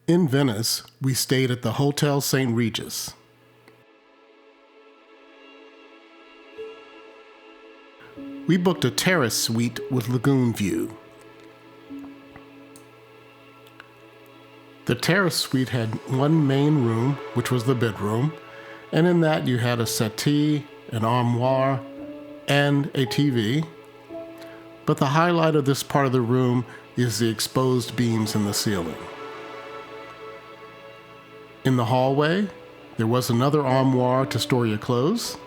In Venice, we stayed at the Hotel St. Regis. We booked a Terrace Suite with Lagoon View. The Terrace Suite had one main room, which was the bedroom, and in that you had a settee, an armoire, and a TV. But the highlight of this part of the room is the exposed beams in the ceiling. In the hallway, there was another armoire to store your clothes.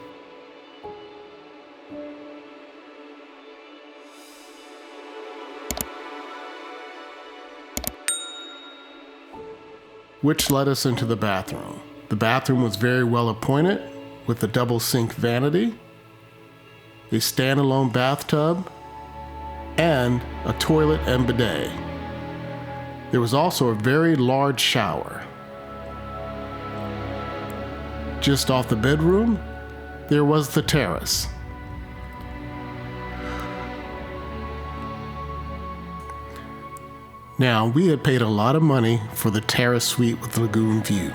Which led us into the bathroom. The bathroom was very well appointed with a double sink vanity, a standalone bathtub, and a toilet and bidet. There was also a very large shower. Just off the bedroom, there was the terrace. Now, we had paid a lot of money for the Terrace Suite with Lagoon View.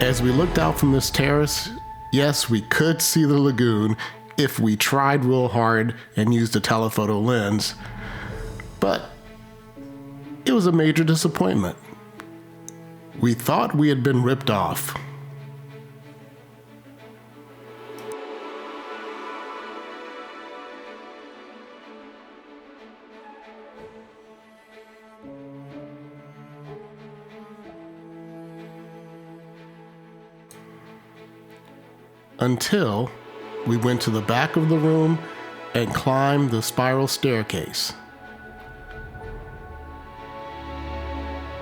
As we looked out from this terrace, yes, we could see the lagoon if we tried real hard and used a telephoto lens, but it was a major disappointment. We thought we had been ripped off. Until we went to the back of the room and climbed the spiral staircase.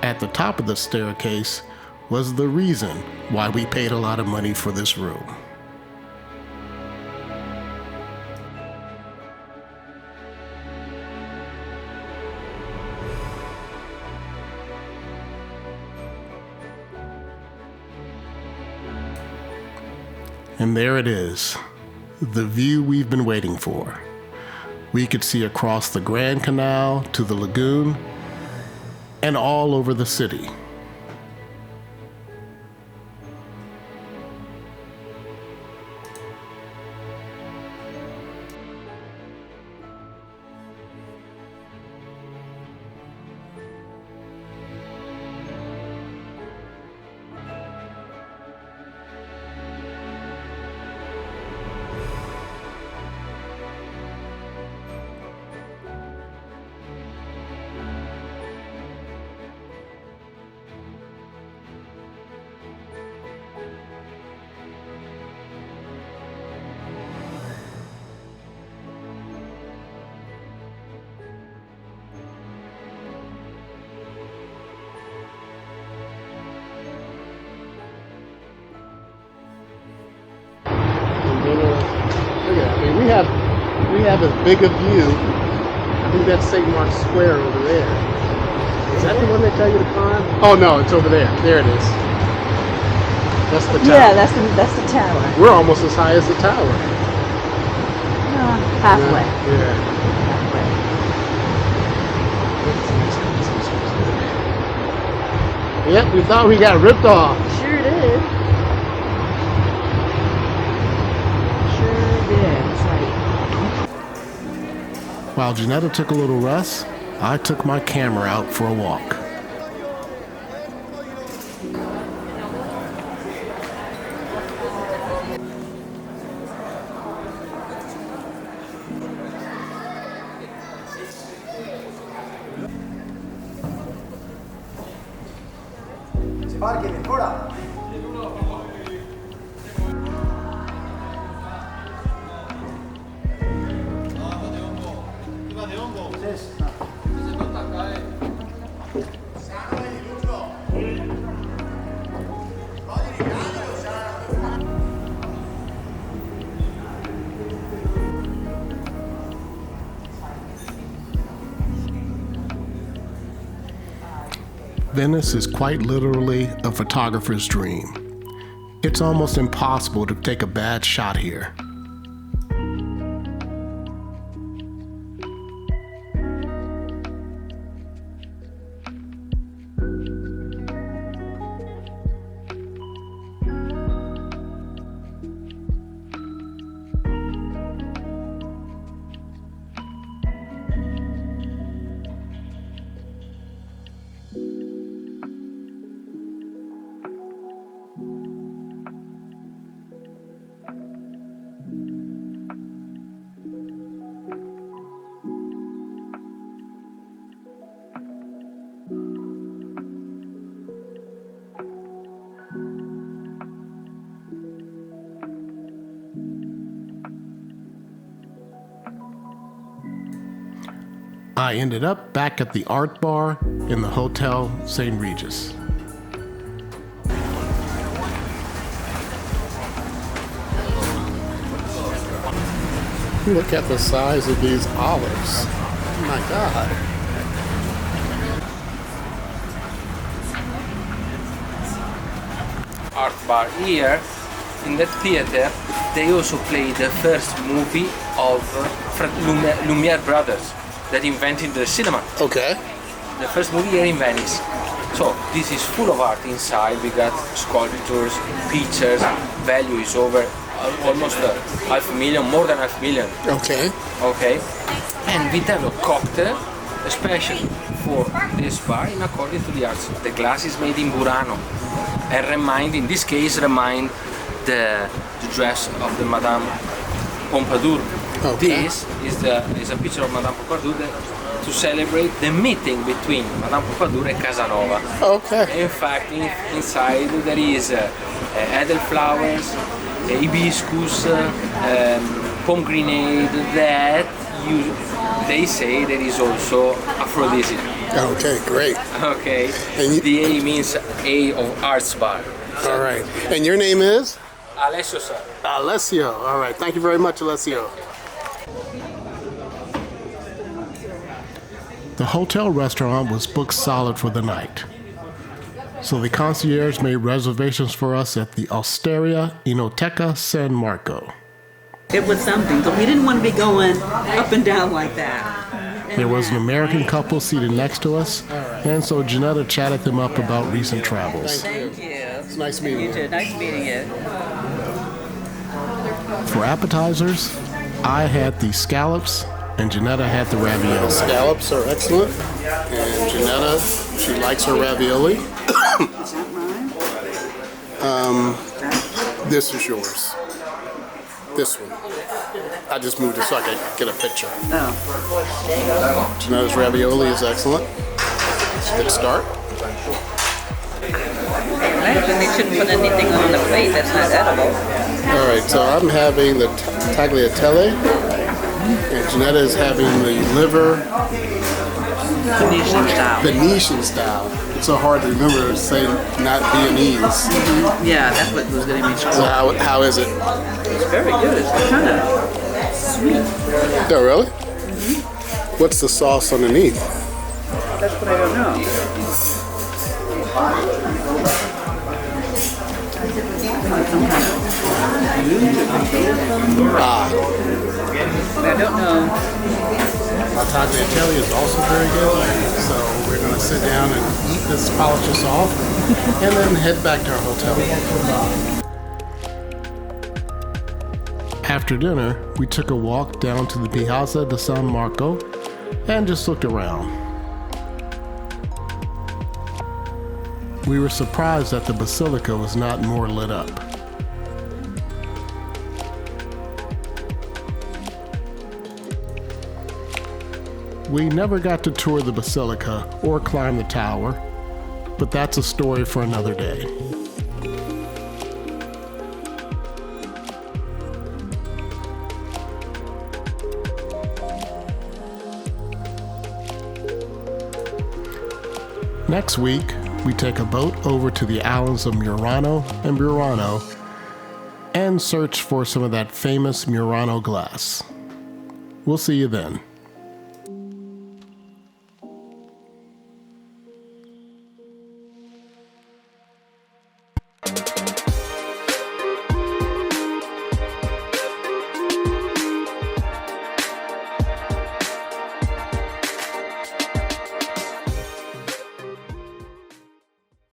At the top of the staircase was the reason why we paid a lot of money for this room. And there it is, the view we've been waiting for. We could see across the Grand Canal to the lagoon and all over the city. Look at that. I mean, we have as big a view. I think that's St. Mark's Square over there. Is that the one they tell you to climb? Oh no, it's over there. There it is. That's the tower. Yeah, that's the tower. We're almost as high as the tower. Halfway. Yeah. Halfway. Yep, we thought we got ripped off. Sure did. Sure did. That's right. While Janetta took a little rest, I took my camera out for a walk. Venice is quite literally a photographer's dream. It's almost impossible to take a bad shot here. I ended up back at the art bar in the Hotel St. Regis. Look at the size of these olives. Oh my God. Art bar here in that theater. They also played the first movie of Lumiere brothers that invented the cinema. Okay. The first movie here in Venice. So this is full of art inside. We got sculptures, pictures. Value is over almost $500,000, more than $500,000. Okay. Okay. And we have a cocktail, especially for this bar, in according to the arts. The glass is made in Burano, and in this case, remind the dress of the Madame Pompadour. Okay. This is a picture of Madame Pompadour to celebrate the meeting between Madame Pompadour and Casanova. Okay. In fact, inside there is elderflowers, hibiscus, pomegranate. That they say there is also aphrodisiac. Okay, great. Okay. And the A means A of arts bar. All right. And your name is? Alessio, sir. Alessio. All right. Thank you very much, Alessio. The hotel restaurant was booked solid for the night. So the concierge made reservations for us at the Osteria Enoteco San Marco. It was something, but we didn't want to be going up and down like that. There was an American couple seated next to us, and so Janetta chatted them up about recent travels. Thank you. It's nice meeting you. too. Nice meeting you. For appetizers, I had the scallops, and Janetta had the ravioli. Scallops are excellent, and Janetta, she likes her ravioli. Is that mine? This is yours. This one. I just moved it so I could get a picture. Oh. Janetta's ravioli is excellent. It's a good start. Imagine they shouldn't put anything on the plate that's not edible. All right, so I'm having the tagliatelle, and Janetta is having the liver Venetian style. Venetian style. It's so hard to remember saying not Viennese. Yeah, that's what was getting me So trouble. how is it? It's very good. It's kind of sweet. Oh, really? What's the sauce underneath? That's what I don't know. Some kind of. I don't know. Our tagliatelle is also very good, so we're going to sit down and eat this, polish this off, and then head back to our hotel. After dinner, we took a walk down to the Piazza di San Marco and just looked around. We were surprised that the basilica was not more lit up. We never got to tour the basilica or climb the tower, but that's a story for another day. Next week, we take a boat over to the islands of Murano and Burano and search for some of that famous Murano glass. We'll see you then.